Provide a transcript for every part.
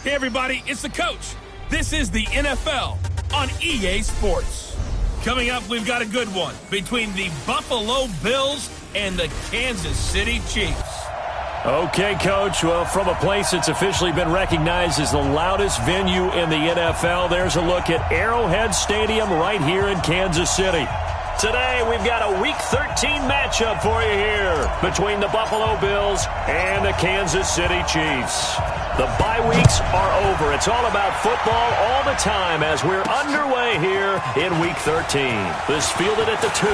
Hey, everybody, it's the coach. This is the NFL on EA Sports. Coming up, we've got a good one between the Buffalo Bills and the Kansas City Chiefs. Okay, Coach. Well, from a place that's officially been recognized as the loudest venue in the NFL, there's a look at Arrowhead Stadium right here in Kansas City. Today, we've got a Week 13 matchup for you here between the Buffalo Bills and the Kansas City Chiefs. The bye weeks are over. It's all about football all the time as we're underway here in Week 13. This fielded at the 2.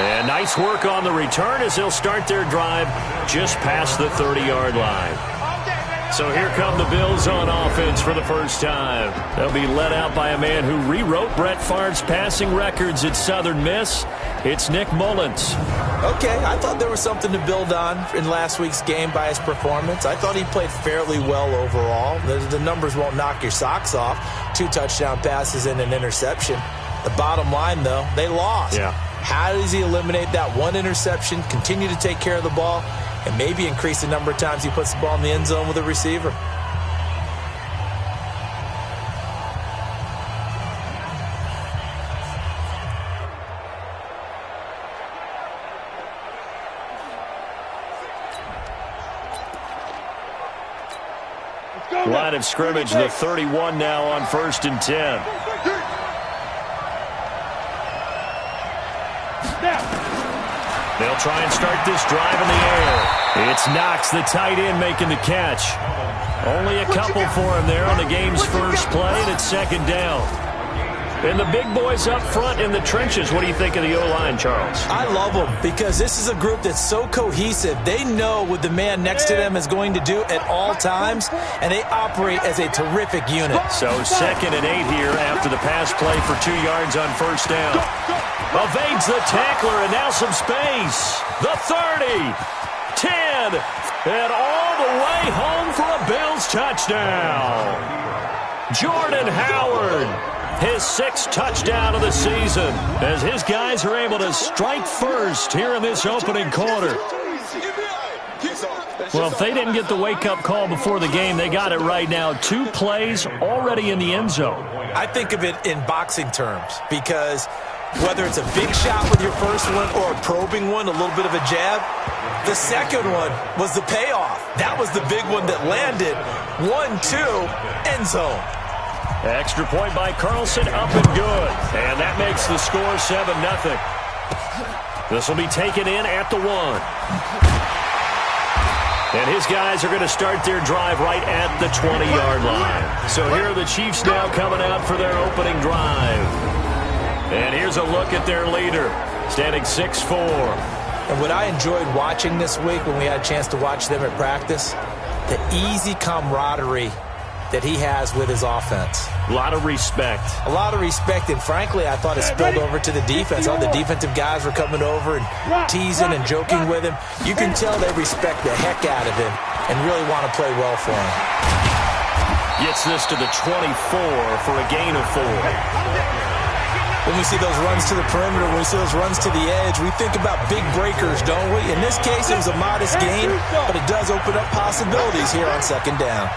And nice work on the return as they'll start their drive just past the 30-yard line. So here come the Bills on offense for the first time. They'll be led out by a man who rewrote Brett Favre's passing records at Southern Miss. It's Nick Mullins. Okay, I thought there was something to build on in last week's game by his performance. I thought he played fairly well overall. The numbers won't knock your socks off. 2 touchdown passes and an interception. The bottom line, though, they lost. Yeah. How does he eliminate that 1 interception, continue to take care of the ball, and maybe increase the number of times he puts the ball in the end zone with a receiver? Line of scrimmage, the 31 now on 1st and 10. They'll try and start this drive in the air. It's Knox, the tight end, making the catch. Only a couple for him there on the game's first play, and it's 2nd down. And the big boys up front in the trenches. What do you think of the O-line, Charles? I love them because this is a group that's so cohesive. They know what the man next to them is going to do at all times, and they operate as a terrific unit. So 2nd and 8 here after the pass play for 2 yards on 1st down. Evades the tackler, and now some space. The 30, 10, and all the way home for a Bills touchdown. Jordan Howard, his 6th touchdown of the season, as his guys are able to strike first here in this opening quarter. Well, if they didn't get the wake-up call before the game, they got it right now. 2 plays already in the end zone. I think of it in boxing terms because whether it's a big shot with your first one or a probing one, a little bit of a jab, the second one was the payoff. That was the big one that landed. 1-2, end zone. Extra point by Carlson, up and good. And that makes the score 7-0. This will be taken in at the 1. And his guys are going to start their drive right at the 20-yard line. So here are the Chiefs now coming out for their opening drive. And here's a look at their leader, standing 6'4". And what I enjoyed watching this week when we had a chance to watch them at practice, the easy camaraderie that he has with his offense. A lot of respect. A lot of respect, and frankly, I thought it spilled over to the defense. All the defensive guys were coming over and teasing and joking with him. You can tell they respect the heck out of him and really want to play well for him. Gets this to the 24 for a gain of 4. When we see those runs to the perimeter, when we see those runs to the edge, we think about big breakers, don't we? In this case, it was a modest gain, but it does open up possibilities here on 2nd down.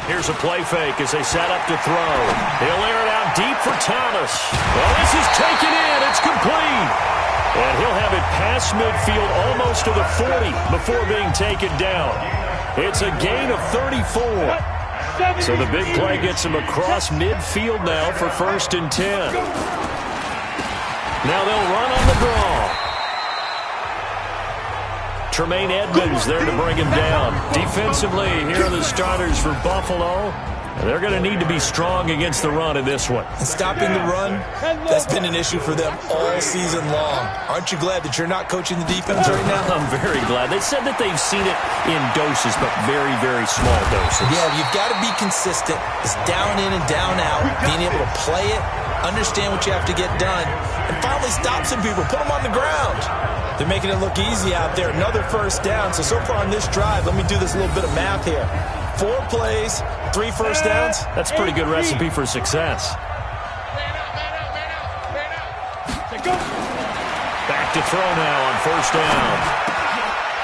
Here's a play fake as they set up to throw. He'll air it out deep for Thomas. Well, this is taken in. It's complete. And he'll have it past midfield almost to the 40 before being taken down. It's a gain of 34. So the big play gets him across midfield now for 1st and 10. Now they'll run on the draw. Tremaine Edmonds there to bring him down. Defensively, here are the starters for Buffalo. They're going to need to be strong against the run in this one. Stopping the run, that's been an issue for them all season long. Aren't you glad that you're not coaching the defense right now? I'm very glad. They said that they've seen it in doses, but very, very small doses. Yeah, you've got to be consistent. It's down in and down out, being able to play it, understand what you have to get done, and finally stop some people, put them on the ground. They're making it look easy out there. Another 1st down. So far on this drive, let me do this little bit of math here. 4 plays, 3 first downs. That's a pretty good recipe for success. Back to throw now on first down.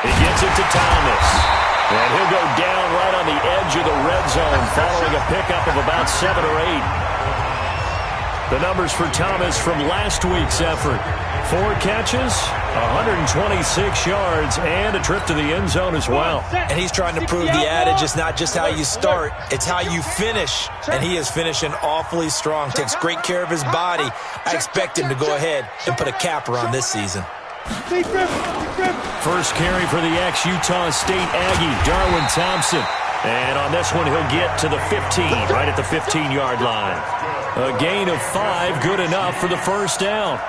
He gets it to Thomas. And he'll go down right on the edge of the red zone following a pickup of about 7 or 8. The numbers for Thomas from last week's effort. 4 catches, 126 yards, and a trip to the end zone as well. And he's trying to prove the adage is not just how you start, it's how you finish. And he is finishing awfully strong, takes great care of his body. I expect him to go ahead and put a capper on this season. First carry for the ex-Utah State Aggie, Darwin Thompson. And on this one, he'll get to the 15, right at the 15-yard line. A gain of 5, good enough for the first down.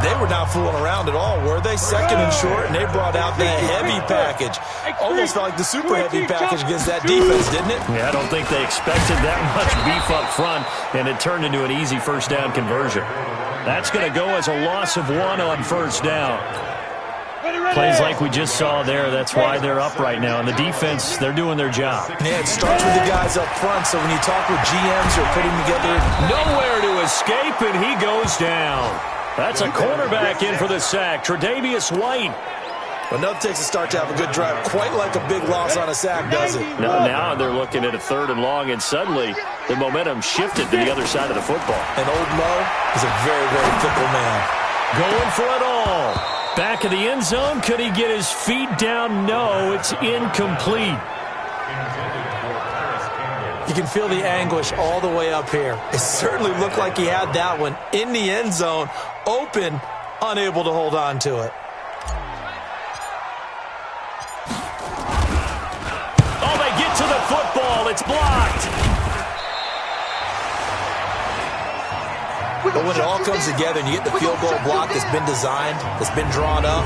They were not fooling around at all, were they? Second and short, and they brought out the heavy package. Almost felt like the super heavy package against that defense, didn't it? Yeah, I don't think they expected that much beef up front, and it turned into an easy first down conversion. That's going to go as a loss of 1 on first down. Plays like we just saw there, that's why they're up right now. And the defense, they're doing their job. Yeah, it starts with the guys up front, so when you talk with GMs or putting together... Nowhere to escape, and he goes down. That's a cornerback in for the sack, Tre'Davious White. Well, no, it takes a start to have a good drive. Quite like a big loss on a sack, does it? Now they're looking at a 3rd and long, and suddenly the momentum shifted to the other side of the football. And Old Mo is a very, very fickle man. Going for it all. Back of the end zone. Could he get his feet down? No, it's incomplete. You can feel the anguish all the way up here. It certainly looked like he had that one in the end zone, open, unable to hold on to it. Oh, they get to the football. It's blocked. But when it all comes together and you get the field goal block that's been designed, that's been drawn up,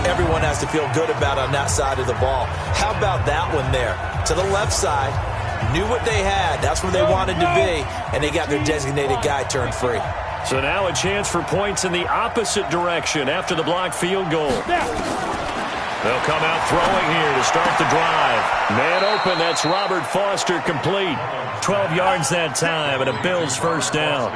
everyone has to feel good about it on that side of the ball. How about that one there? To the left side, knew what they had. That's where they wanted to be, and they got their designated guy turned free. So now a chance for points in the opposite direction after the blocked field goal. They'll come out throwing here to start the drive. Man open, that's Robert Foster complete. 12 yards that time, and a Bills first down.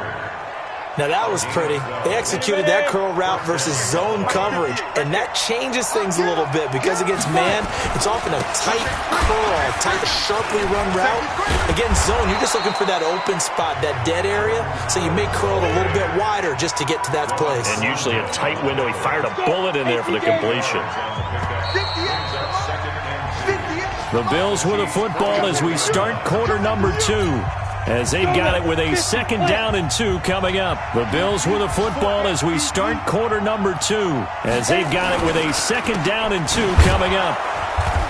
Now that was pretty. They executed that curl route versus zone coverage, and that changes things a little bit because against man, it's often a tight curl, a tight, sharply run route. Against zone, you're just looking for that open spot, that dead area, so you may curl it a little bit wider just to get to that place. And usually a tight window. He fired a bullet in there for the completion. The Bills with a football as we start quarter number 2. As they've got it with a 2nd down and 2 coming up. The Bills with a football as we start quarter number 2. As they've got it with a 2nd down and 2 coming up.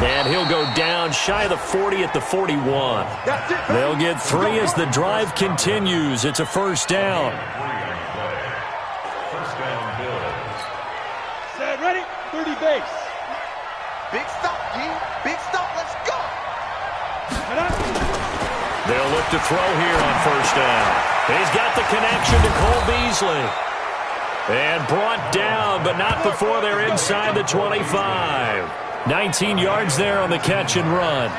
And he'll go down shy of the 40 at the 41. They'll get 3 as the drive continues. It's a first down. Set, ready, 30 base. Big stop, G. Big stop, let's go. They'll look to throw here on first down. He's got the connection to Cole Beasley. And brought down, but not before they're inside the 25. 19 yards there on the catch and run.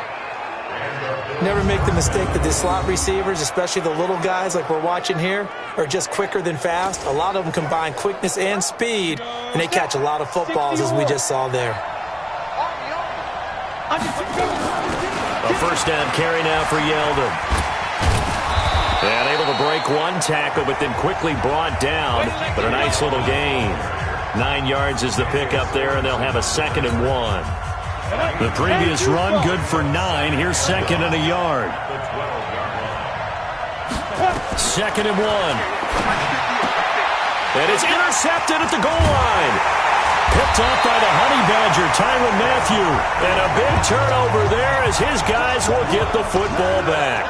Never make the mistake that the slot receivers, especially the little guys like we're watching here, are just quicker than fast. A lot of them combine quickness and speed, and they catch a lot of footballs as we just saw there. A first down carry now for Yeldon. And able to break one tackle, but then quickly brought down. But a nice little gain. 9 yards is the pickup there, and they'll have a 2nd and 1. The previous run good for 9. Here's 2nd and a yard. 2nd and 1. And it's intercepted at the goal line. Picked off by the Honey Badger, Tyrann Mathieu. And a big turnover there as his guys will get the football back.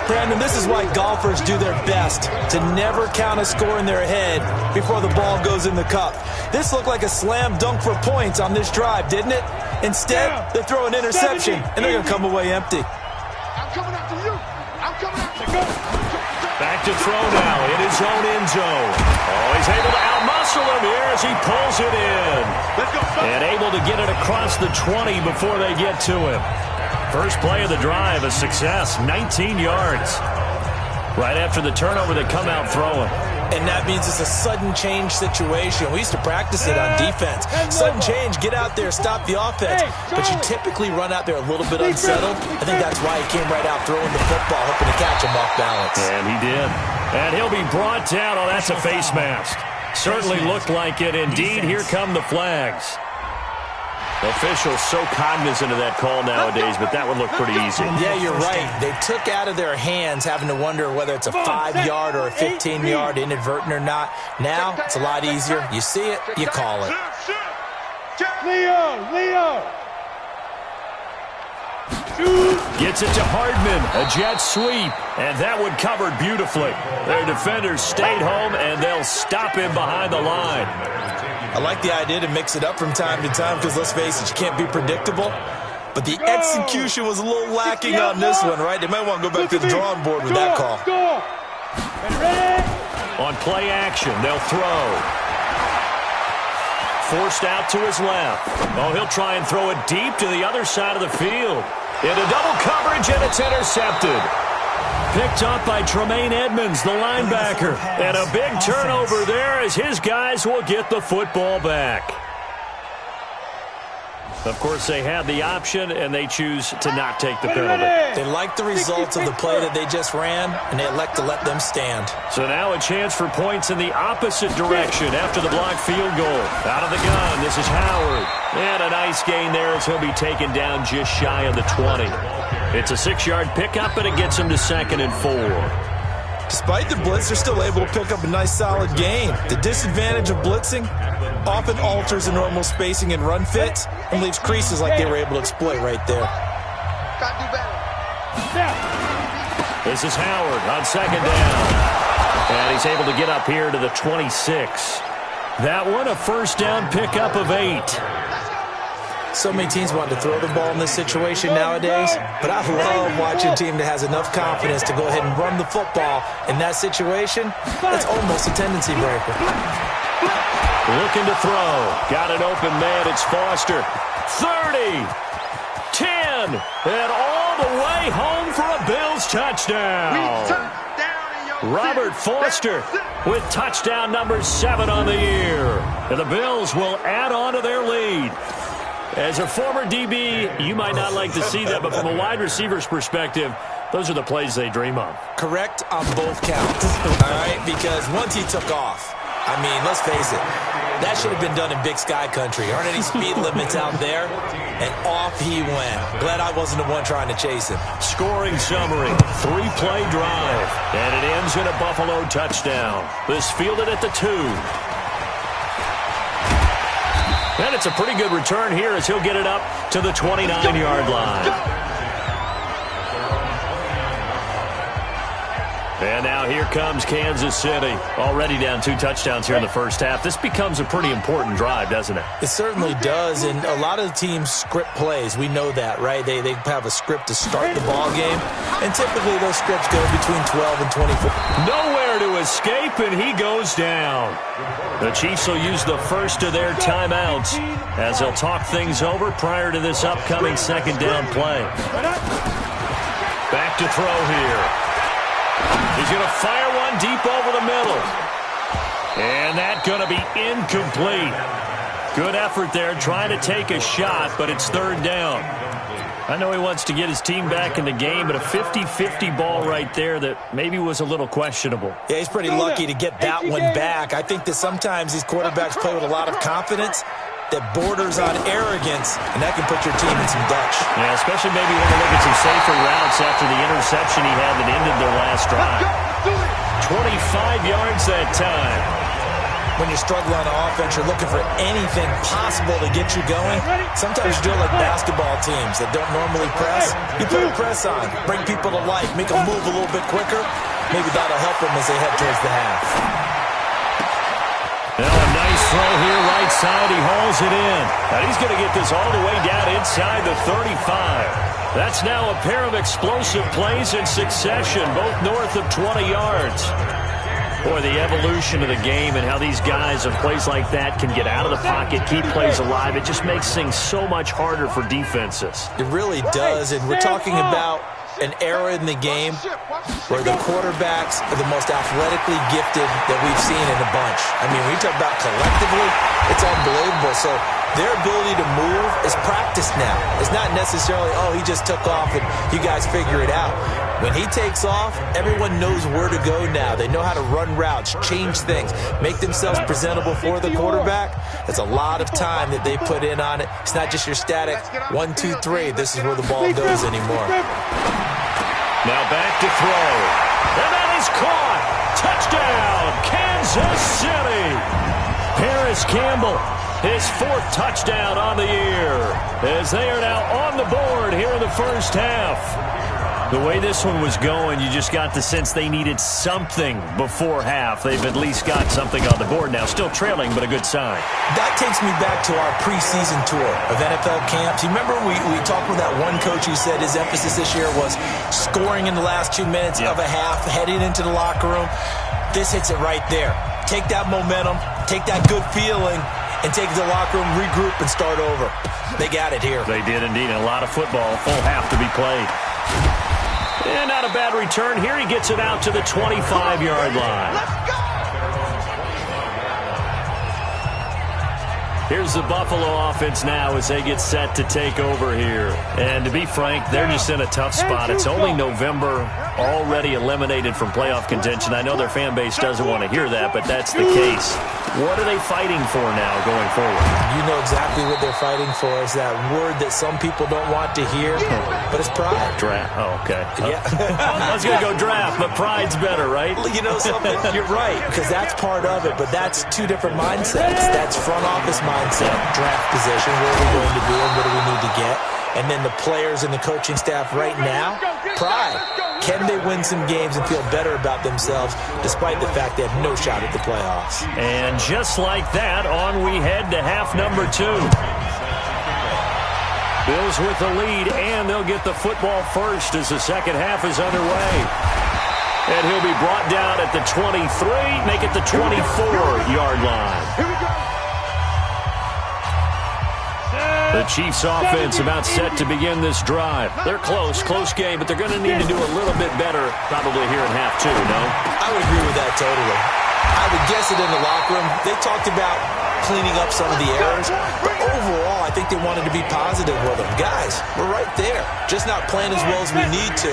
Brandon, this is why golfers do their best to never count a score in their head before the ball goes in the cup. This looked like a slam dunk for points on this drive, didn't it? Instead, they throw an interception, and they're going to come away empty. I'm coming after you. I'm coming after you. Back to throw now in his own end zone. Oh, he's able to outmuscle him here as he pulls it in. Let's go. And able to get it across the 20 before they get to him. First play of the drive, a success, 19 yards. Right after the turnover, they come out throwing. And that means it's a sudden change situation. We used to practice it on defense. Sudden change, get out there, stop the offense. But you typically run out there a little bit unsettled. I think that's why he came right out throwing the football, hoping to catch him off balance. And he did. And he'll be brought down. Oh, that's a face mask. Certainly looked like it. Indeed, here come the flags. Officials so cognizant of that call nowadays, but that would look pretty easy. Yeah, you're right. They took out of their hands having to wonder whether it's a 5-yard or a 15-yard, inadvertent or not. Now, it's a lot easier. You see it, you call it. Leo! Gets it to Hardman, a jet sweep, and that one covered beautifully. Their defenders stayed home, and they'll stop him behind the line. I like the idea to mix it up from time to time because, let's face it, you can't be predictable. But the execution was a little lacking on this one, right? They might want to go back to the drawing board with that call. On play action, they'll throw. Forced out to his left. Oh, he'll try and throw it deep to the other side of the field. Into double coverage, and it's intercepted. Picked up by Tremaine Edmonds, the linebacker. And a big turnover there as his guys will get the football back. Of course, they had the option, and they choose to not take the penalty. They like the results of the play that they just ran, and they elect to let them stand. So now a chance for points in the opposite direction after the blocked field goal. Out of the gun, this is Howard. And a nice gain there as he'll be taken down just shy of the 20. It's a 6-yard pickup, and it gets him to 2nd and 4. Despite the blitz, they're still able to pick up a nice, solid gain. The disadvantage of blitzing often alters the normal spacing and run fits and leaves creases like they were able to exploit right there. This is Howard on 2nd down. And he's able to get up here to the 26. That one, a first down pickup of 8. So many teams want to throw the ball in this situation nowadays, but I love watching a team that has enough confidence to go ahead and run the football in that situation. That's almost a tendency breaker. Looking to throw. Got an open man. It's Foster. 30. 10. And all the way home for a Bills touchdown. Robert Foster with touchdown number 7 on the year. And the Bills will add on to their lead. As a former DB, you might not like to see that, but from a wide receiver's perspective, those are the plays they dream of. Correct on both counts, all right? Because once he took off, I mean, let's face it, that should have been done in Big Sky country. Aren't any speed limits out there? And off he went. Glad I wasn't the one trying to chase him. Scoring summary, 3-play drive, and it ends in a Buffalo touchdown. This fielded at the 2. And it's a pretty good return here as he'll get it up to the 29-yard line. And now here comes Kansas City. Already down 2 touchdowns here in the first half. This becomes a pretty important drive, doesn't it? It certainly does, and a lot of the teams script plays. We know that, right? They have a script to start the ball game, and typically those scripts go between 12 and 24. Nowhere to escape, and he goes down. The Chiefs will use the first of their timeouts as they'll talk things over prior to this upcoming 2nd down play. Back to throw here. He's going to fire one deep over the middle. And that's going to be incomplete. Good effort there trying to take a shot, but it's 3rd down. I know he wants to get his team back in the game, but a 50-50 ball right there that maybe was a little questionable. Yeah, he's pretty lucky to get that one back. I think that sometimes these quarterbacks play with a lot of confidence that borders on arrogance, and that can put your team in some Dutch. Yeah, especially maybe when you look at some safer routes after the interception he had that ended their last drive. 25 yards that time. When you're struggling on offense, you're looking for anything possible to get you going. Sometimes you do it like basketball teams that don't normally press. You put a press on, bring people to life, make them move a little bit quicker. Maybe that'll help them as they head towards the half. Now a nice throw here, right side. He hauls it in. And he's going to get this all the way down inside the 35. That's now a pair of explosive plays in succession, both north of 20 yards. Boy, the evolution of the game and how these guys on plays like that can get out of the pocket, keep plays alive, it just makes things so much harder for defenses. It really does, and we're talking about an era in the game where the quarterbacks are the most athletically gifted that we've seen in a bunch. I mean, when you talk about collectively, it's unbelievable. So their ability to move is practiced now. It's not necessarily, oh, he just took off and you guys figure it out. When he takes off, everyone knows where to go now. They know how to run routes, change things, make themselves presentable for the quarterback. That's a lot of time that they put in on it. It's not just your static 1, 2, 3. This is where the ball goes anymore. Now back to throw. And that is caught. Touchdown, Kansas City. Paris Campbell, his 4th touchdown on the year, as they are now on the board here in the first half. The way this one was going, you just got the sense they needed something before half. They've at least got something on the board now. Still trailing, but a good sign. That takes me back to our preseason tour of NFL camps. You remember we talked with that one coach who said his emphasis this year was scoring in the last 2 minutes of a half, heading into the locker room. This hits it right there. Take that momentum, take that good feeling, and take it to the locker room, regroup, and start over. They got it here. They did indeed. And a lot of football, full half to be played. And not a bad return. Here he gets it out to the 25-yard line. Let's go! Here's the Buffalo offense now as they get set to take over here. And to be frank, they're just in a tough spot. It's only November, already eliminated from playoff contention. I know their fan base doesn't want to hear that, but that's the case. What are they fighting for now going forward? You know exactly what they're fighting for. Is that word that some people don't want to hear, but it's pride. Draft. Oh, okay. Yeah. I was going to go draft, but pride's better, right? You know something? You're right, because that's part of it, but that's two different mindsets. That's front office mindset, draft position, where are we going to be and what do we need to get? And then the players and the coaching staff right now, pride. Can they win some games and feel better about themselves despite the fact they have no shot at the playoffs? And just like that, on we head to half number 2. Bills with the lead, and they'll get the football first as the second half is underway. And he'll be brought down at the 23, make it the 24-yard line. Here we go. The Chiefs offense about set to begin this drive. They're close game, but they're going to need to do a little bit better probably here in half 2, no? I would agree with that totally. I would guess it in the locker room. They talked about cleaning up some of the errors, but overall, I think they wanted to be positive with them. Guys, we're right there. Just not playing as well as we need to.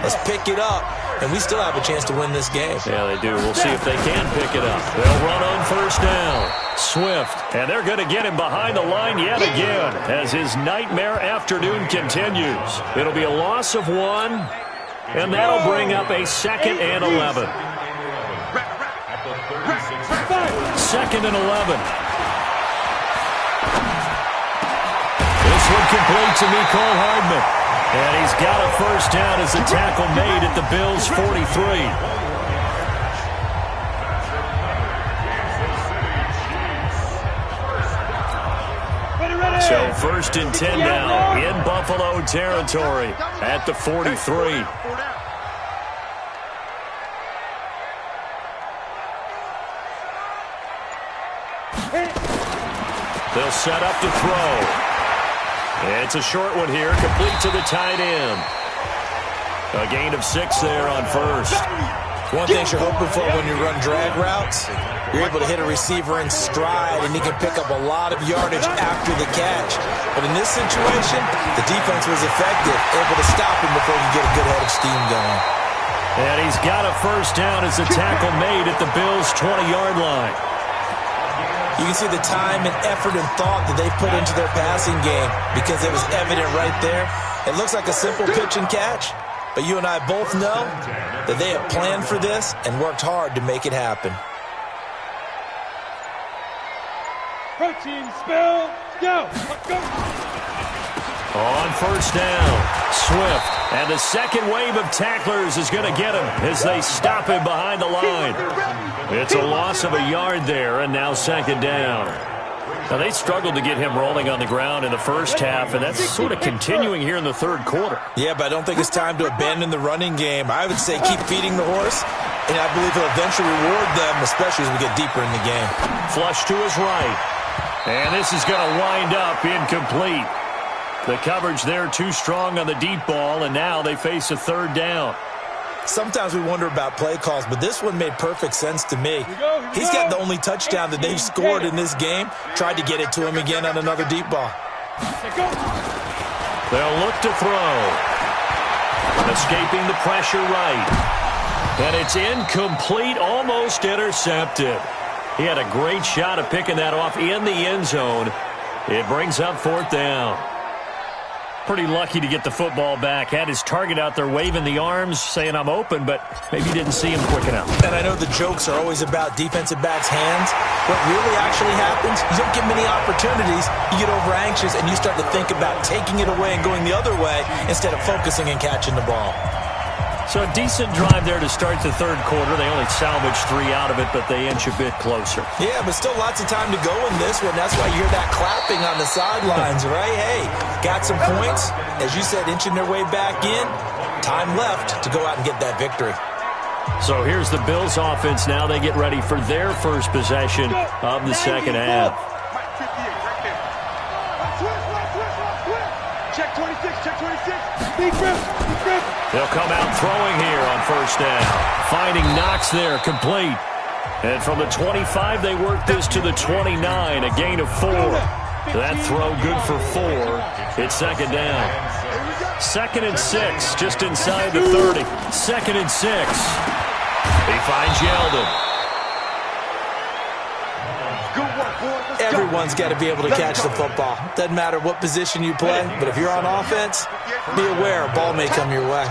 Let's pick it up, and we still have a chance to win this game. Yeah, they do. We'll see if they can pick it up. They'll run on first down. Swift, and they're going to get him behind the line yet again as his nightmare afternoon continues. It'll be a loss of 1, and that'll bring up a 2nd and 11. 2nd and 11. This one complete to Mecole Hardman. And he's got a first down as the tackle made at the Bills' 43. So 1st and 10 now in Buffalo territory at the 43. They'll set up to throw. It's a short one here, complete to the tight end. A gain of 6 there on first. One thing you're hoping for when you run drag routes, you're able to hit a receiver in stride, and he can pick up a lot of yardage after the catch. But in this situation, the defense was effective, able to stop him before he get a good head of steam going. And he's got a first down as the tackle made at the Bills' 20-yard line. You can see the time and effort and thought that they put into their passing game because it was evident right there. It looks like a simple pitch and catch, but you and I both know that they have planned for this and worked hard to make it happen. Protein spill, go, let's go. On first down, Swift, and the second wave of tacklers is going to get him as they stop him behind the line. It's a loss of a yard there, and now 2nd down. Now, they struggled to get him rolling on the ground in the first half, and that's sort of continuing here in the third quarter. Yeah, but I don't think it's time to abandon the running game. I would say keep feeding the horse, and I believe he'll eventually reward them, especially as we get deeper in the game. Flush to his right, and this is going to wind up incomplete. The coverage there too strong on the deep ball, and now they face a third down. Sometimes we wonder about play calls, but this one made perfect sense to me. He's got the only touchdown that they've scored in this game. Tried to get it to him again on another deep ball. They'll look to throw. Escaping the pressure right. And it's incomplete, almost intercepted. He had a great shot of picking that off in the end zone. It brings up fourth down. Pretty lucky to get the football back. Had his target out there waving the arms, saying I'm open, but maybe didn't see him quick enough. And I know the jokes are always about defensive backs' hands. What really actually happens, you don't get many opportunities. You get over anxious and you start to think about taking it away and going the other way instead of focusing and catching the ball. So a decent drive there to start the third quarter. They only salvaged 3 out of it, but they inch a bit closer. Yeah, but still lots of time to go in this one. That's why you hear that clapping on the sidelines, right? Hey, got some points. As you said, inching their way back in. Time left to go out and get that victory. So here's the Bills offense now. They get ready for their first possession of the second half. Check 26, check 26. Big rip. They'll come out throwing here on first down. Finding Knox there, complete. And from the 25, they work this to the 29, a gain of 4. That throw good for 4. It's second down. 2nd and 6, just inside the 30. 2nd and 6. He finds Yeldon. Everyone's got to be able to catch the football. Doesn't matter what position you play, but if you're on offense, be aware a ball may come your way.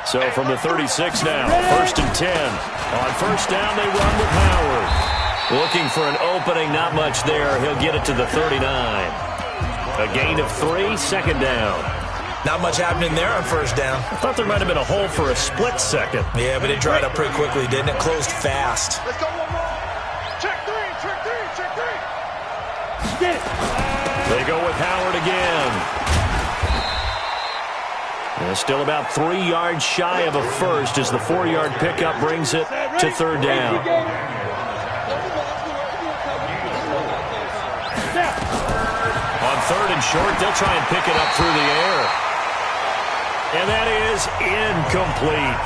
So from the 36 now, 1st and 10. On first down, they run with Howard. Looking for an opening, not much there. He'll get it to the 39. A gain of 3, second down. Not much happening there on first down. I thought there might have been a hole for a split second. Yeah, but it dried up pretty quickly, didn't it? Closed fast. Let's go one more. Check 3, check 3, check 3. Get it. They go with Howard again. And still about 3 yards shy of a first as the 4-yard pickup brings it to third down. On 3rd and short, they'll try and pick it up through the air. And that is incomplete.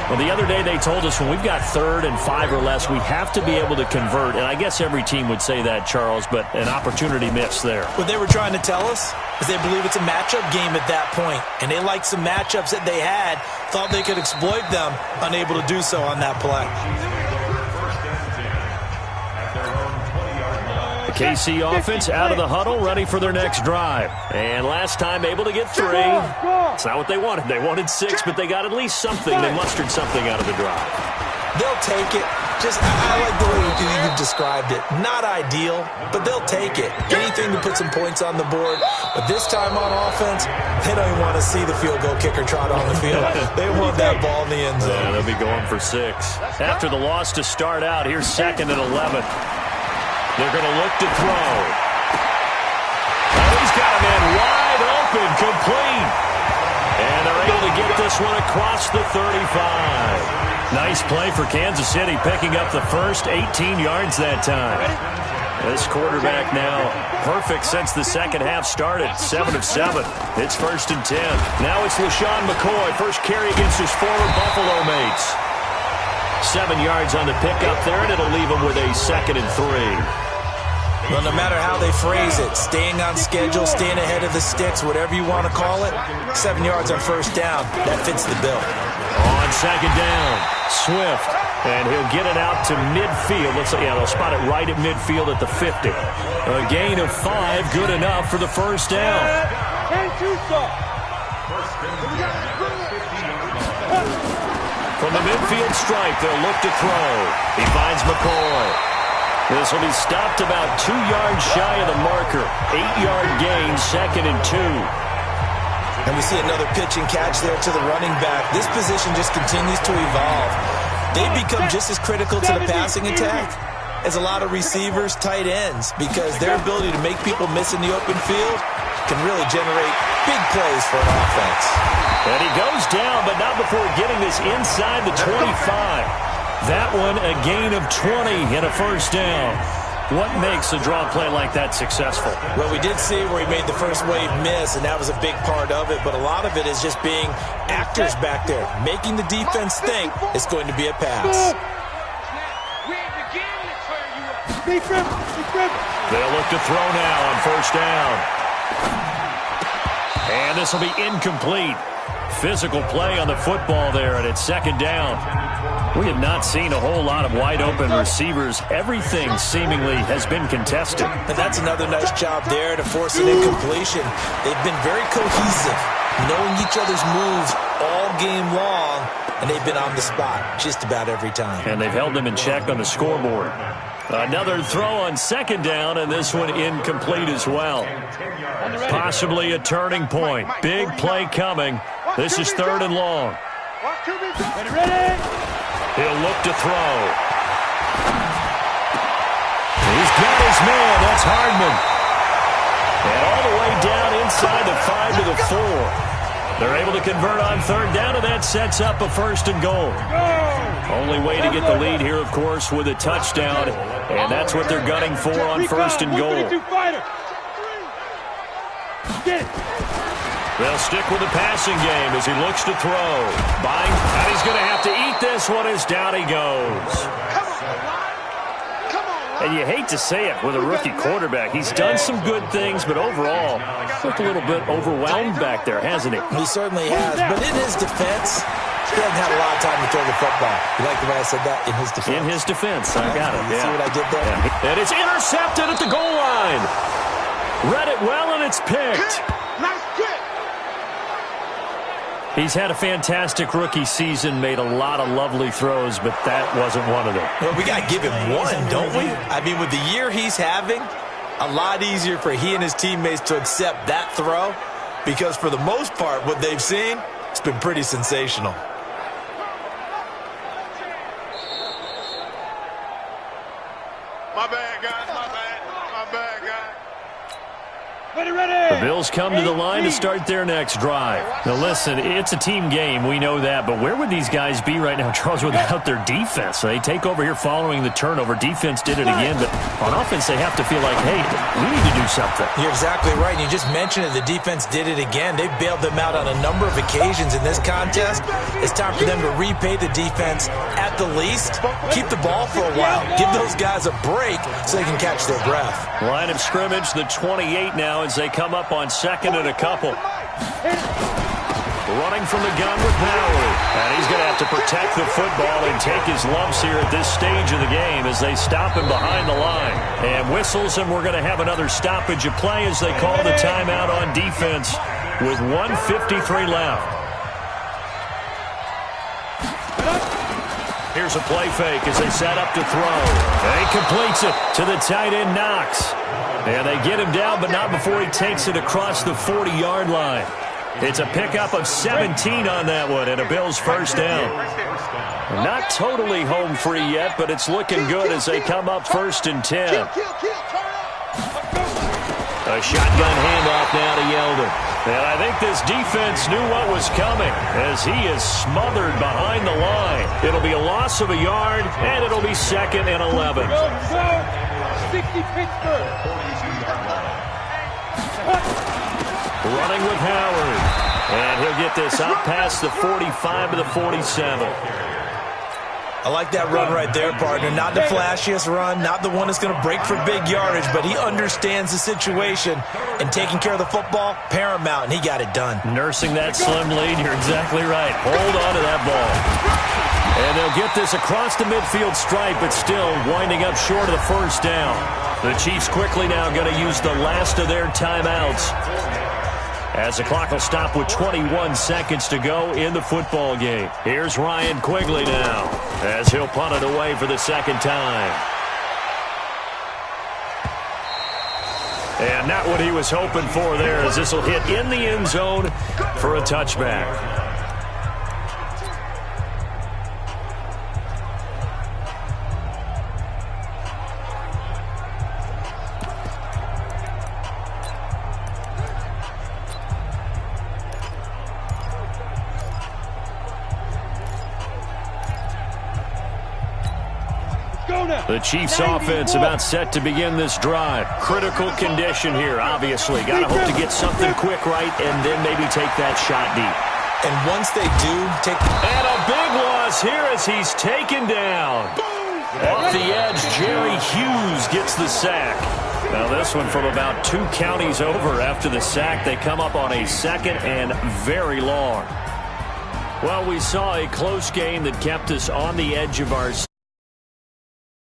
Well, the other day they told us when we've got 3rd and 5 or less, we have to be able to convert. And I guess every team would say that, Charles, but an opportunity missed there. What they were trying to tell us is they believe it's a matchup game at that point. And they liked some matchups that they had, thought they could exploit them, unable to do so on that play. The KC offense out of the huddle, ready for their next drive. And last time able to get 3. It's not what they wanted. They wanted 6, but they got at least something. They mustered something out of the drive. They'll take it. I like the way you've described it. Not ideal, but they'll take it. Anything to put some points on the board. But this time on offense, they don't even want to see the field goal kicker trot on the field. They want that ball in the end zone. Yeah, they'll be going for 6. After the loss to start out, here's 2nd and 11. They're going to look to throw. And he's got him in wide open, complete. And they're able to get this one across the 35. Nice play for Kansas City, picking up the first 18 yards that time. This quarterback now perfect since the second half started. 7 of 7. It's 1st and 10. Now it's LaShawn McCoy. First carry against his former Buffalo mates. 7 yards on the pickup there, and it'll leave him with a 2nd and 3. Well, no matter how they phrase it, staying on schedule, staying ahead of the sticks, whatever you want to call it, 7 yards on first down, that fits the bill. On second down, Swift, and he'll get it out to midfield. They'll spot it right at midfield at the 50. A gain of 5, good enough for the first down. From the midfield stripe, they'll look to throw. He finds McCoy. This will be stopped about 2 yards shy of the marker. 8-yard gain, 2nd and 2. And we see another pitch and catch there to the running back. This position just continues to evolve. They become just as critical to the passing attack as a lot of receivers, tight ends, because their ability to make people miss in the open field can really generate big plays for an offense. And he goes down, but not before getting this inside the 25. That one a gain of 20 and a first down. What makes a draw play like that successful? Well, we did see where he made the first wave miss, and that was a big part of it. But a lot of it is just being actors back there, making the defense think it's going to be a pass. They'll look to throw now on first down. And this will be incomplete. Physical play on the football there, and it's second down. We have not seen a whole lot of wide-open receivers. Everything seemingly has been contested. And that's another nice job there to force an incompletion. They've been very cohesive, knowing each other's moves all game long, and they've been on the spot just about every time. And they've held them in check on the scoreboard. Another throw on second down, and this one incomplete as well. Possibly a turning point. Big play coming. This is third and long. He'll look to throw. He's got his man. That's Hardman. And all the way down inside the 5 to the 4. They're able to convert on third down, and that sets up a first and goal. Only way to get the lead here, of course, with a touchdown, and that's what they're gunning for on first and goal. They'll stick with the passing game as he looks to throw. Buying, and he's going to have to eat this one as down he goes. And you hate to say it with a rookie quarterback. He's done some good things, but overall, looked a little bit overwhelmed back there, hasn't he? He certainly has, but in his defense, he hasn't had a lot of time to throw the football. You like the way I said that? In his defense. In his defense. I got it. You see what I did there? Yeah. And it's intercepted at the goal line. Read it well, and it's picked. Nice kick. He's had a fantastic rookie season, made a lot of lovely throws, but that wasn't one of them. Well, we got to give him one, don't we? I mean, with the year he's having, a lot easier for he and his teammates to accept that throw, because for the most part, what they've seen, it's been pretty sensational. My bad, guys. My bad. My bad, guys. The Bills come to the line to start their next drive. Now, listen, it's a team game. We know that. But where would these guys be right now, Charles, without their defense? They take over here following the turnover. Defense did it again. But on offense, they have to feel like, hey, we need to do something. You're exactly right. You just mentioned it. The defense did it again. They've bailed them out on a number of occasions in this contest. It's time for them to repay the defense at the least. Keep the ball for a while. Give those guys a break so they can catch their breath. Line of scrimmage, the 28 now as they come up on second and a couple. Running from the gun with Howard. And he's going to have to protect the football and take his lumps here at this stage of the game as they stop him behind the line. And whistles, and we're going to have another stoppage of play as they call the timeout on defense with 1:53 left. Here's a play fake as they set up to throw. And he completes it to the tight end, Knox. And they get him down, but not before he takes it across the 40-yard line. It's a pickup of 17 on that one and a Bills first down. Not totally home free yet, but it's looking good as they come up first and 10. A shotgun handoff now to Yeldon. And I think this defense knew what was coming as he is smothered behind the line. It'll be a loss of a yard, and it'll be second and 11. 60 Pittsburgh. Running with Howard. And he'll get this up past the 45 to the 47. I like that run right there, partner. Not the flashiest run, not the one that's going to break for big yardage, but he understands the situation, and taking care of the football, paramount, and he got it done. Nursing that slim lead, you're exactly right. Hold on to that ball. And they'll get this across the midfield stripe, but still winding up short of the first down. The Chiefs quickly now going to use the last of their timeouts as the clock will stop with 21 seconds to go in the football game. Here's Ryan Quigley now as he'll punt it away for the second time. And not what he was hoping for there, as this will hit in the end zone for a touchback. Go now. The Chiefs offense about set to begin this drive. Critical condition here, obviously. Got to hope to get something quick right and then maybe take that shot deep. And once they do, And a big loss here as he's taken down. Off the edge, Jerry Hughes gets the sack. Now this one from about 2 counties over after the sack. They come up on a 2nd and very long. Well, we saw a close game that kept us on the edge of our